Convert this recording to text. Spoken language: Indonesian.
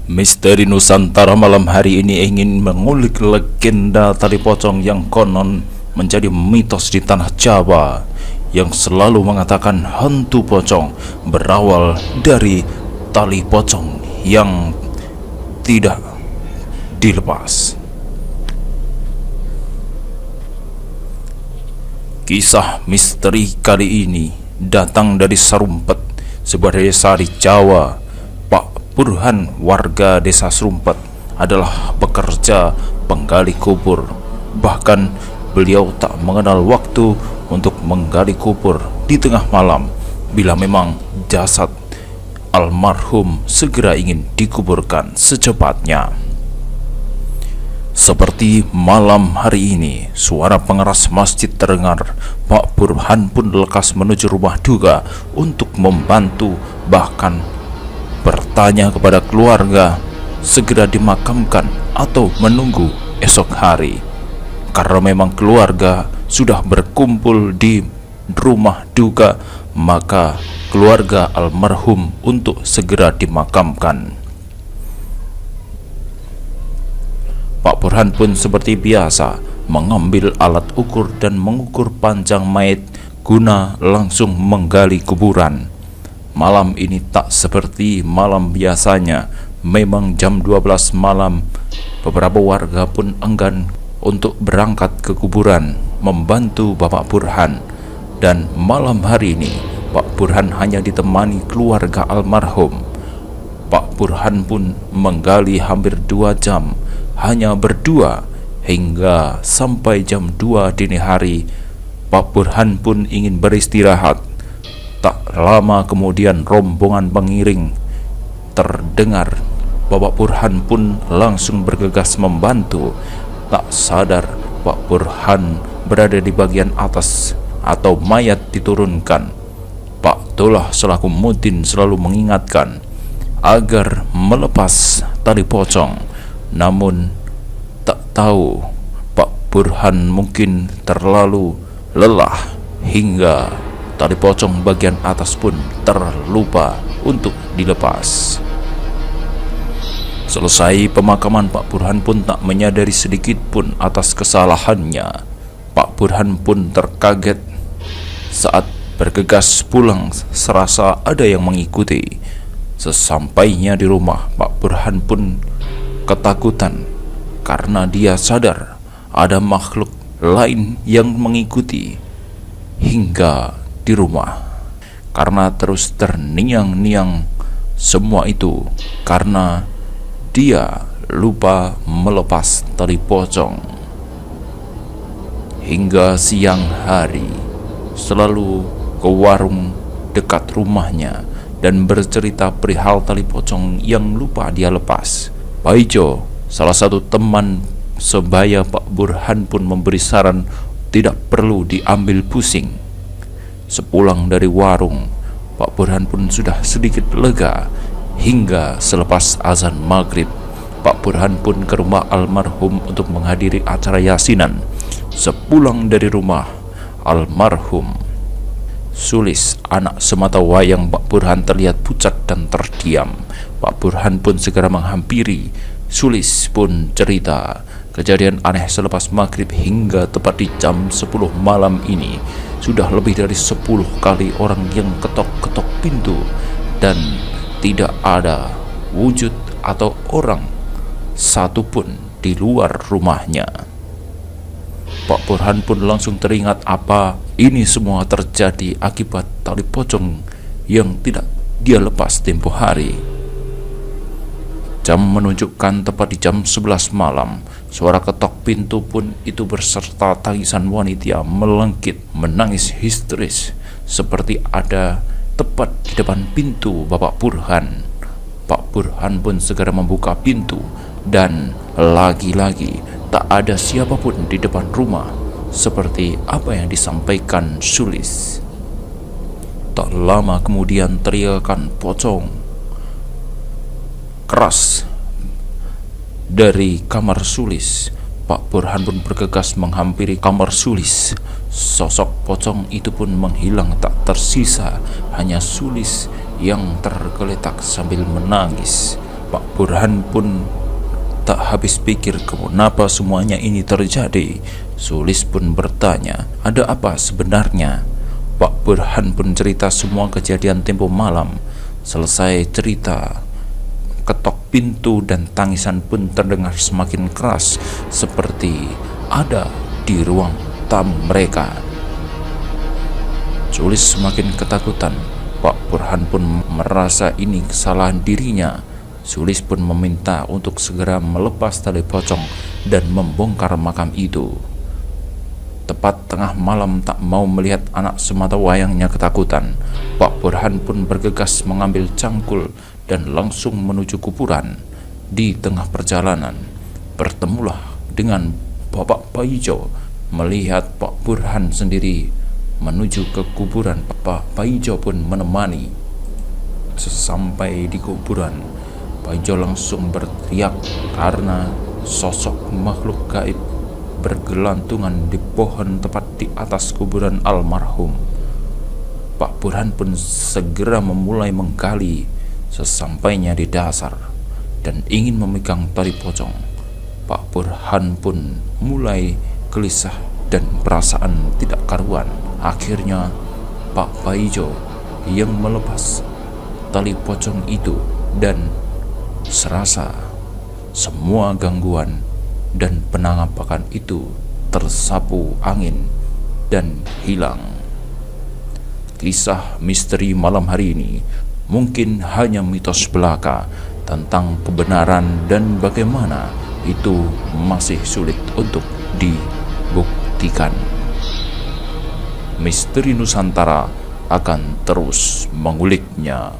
Misteri Nusantara malam hari ini ingin mengulik legenda tali pocong yang konon menjadi mitos di tanah Jawa, yang selalu mengatakan hantu pocong berawal dari tali pocong yang tidak dilepas. Kisah misteri kali ini datang dari Serumpet, sebuah desa di Jawa. Pak Burhan, warga desa Serumpet, adalah pekerja penggali kubur. Bahkan beliau tak mengenal waktu untuk menggali kubur di tengah malam bila memang jasad almarhum segera ingin dikuburkan secepatnya. Seperti malam hari ini, suara pengeras masjid terdengar. Pak Burhan pun lekas menuju rumah duka untuk membantu, bahkan bertanya kepada keluarga segera dimakamkan atau menunggu esok hari. Karena memang keluarga sudah berkumpul di rumah duka, maka keluarga almarhum untuk segera dimakamkan. Pak Burhan pun seperti biasa mengambil alat ukur dan mengukur panjang mayat guna langsung menggali kuburan. Malam ini tak seperti malam biasanya. Memang jam 12 malam, beberapa warga pun enggan untuk berangkat ke kuburan membantu Bapak Burhan. Dan malam hari ini Pak Burhan hanya ditemani keluarga almarhum. Pak Burhan pun menggali hampir 2 jam hanya berdua, hingga sampai jam 2 dini hari. Pak Burhan pun ingin beristirahat. Tak lama kemudian rombongan pengiring terdengar. Bapak Burhan pun langsung bergegas membantu. Tak sadar Pak Burhan berada di bagian atas atau mayat diturunkan. Pak Tolah selaku Mudin selalu mengingatkan agar melepas tali pocong. Namun tak tahu Pak Burhan mungkin terlalu lelah hingga tali pocong bagian atas pun terlupa untuk dilepas. Selesai pemakaman, Pak Burhan pun tak menyadari sedikit pun atas kesalahannya. Pak Burhan pun terkaget saat bergegas pulang, serasa ada yang mengikuti. Sesampainya di rumah, Pak Burhan pun ketakutan karena dia sadar ada makhluk lain yang mengikuti hingga di rumah. Karena terus terniang-niang semua itu karena dia lupa melepas tali pocong. Hingga siang hari selalu ke warung dekat rumahnya dan bercerita perihal tali pocong yang lupa dia lepas. Paijo, salah satu teman sebaya Pak Burhan, pun memberi saran tidak perlu diambil pusing. Sepulang dari warung, Pak Burhan pun sudah sedikit lega. Hingga selepas azan maghrib, Pak Burhan pun ke rumah almarhum untuk menghadiri acara yasinan. Sepulang dari rumah almarhum, Sulis, anak sematawayang Pak Burhan, terlihat pucat dan terdiam. Pak Burhan pun segera menghampiri. Sulis pun cerita kejadian aneh selepas maghrib hingga tepat di jam 10 malam ini. Sudah lebih dari 10 kali orang yang ketok-ketok pintu dan tidak ada wujud atau orang satupun di luar rumahnya. Pak Burhan pun langsung teringat apa ini semua terjadi akibat tali pocong yang tidak dia lepas tempo hari. Jam menunjukkan tepat di jam 11 malam. Suara ketok pintu pun itu beserta tangisan wanita melengkit, menangis histeris, seperti ada tepat di depan pintu Bapak Burhan. Pak Burhan pun segera membuka pintu dan lagi-lagi tak ada siapapun di depan rumah, seperti apa yang disampaikan Sulis. Tak lama kemudian teriakan pocong keras dari kamar Sulis. Pak Burhan pun bergegas menghampiri kamar Sulis. Sosok pocong itu pun menghilang, tak tersisa hanya Sulis yang tergeletak sambil menangis. Pak Burhan pun tak habis pikir kenapa semuanya ini terjadi. Sulis pun bertanya, ada apa sebenarnya? Pak Burhan pun cerita semua kejadian tempo malam. Selesai cerita, ketok pintu dan tangisan pun terdengar semakin keras, seperti ada di ruang tamu mereka. Sulis semakin ketakutan. Pak Burhan pun merasa ini kesalahan dirinya. Sulis pun meminta untuk segera melepas tali pocong dan membongkar makam itu. Tepat tengah malam tak mau melihat anak semata wayangnya ketakutan, Pak Burhan pun bergegas mengambil cangkul dan langsung menuju kuburan. Di tengah perjalanan, bertemulah dengan Bapak Paijo. Melihat Pak Burhan sendiri menuju ke kuburan, Pak Paijo pun menemani. Sesampai di kuburan, Paijo langsung berteriak karena sosok makhluk gaib bergelantungan di pohon tepat di atas kuburan almarhum. Pak Burhan pun segera memulai menggali. Sesampainya di dasar dan ingin memegang tali pocong, Pak Burhan pun mulai gelisah dan perasaan tidak karuan. Akhirnya Pak Paijo yang melepas tali pocong itu dan serasa semua gangguan dan penampakan itu tersapu angin dan hilang. Kisah misteri malam hari ini mungkin hanya mitos belaka. Tentang kebenaran dan bagaimana itu masih sulit untuk dibuktikan. Misteri Nusantara akan terus menguliknya.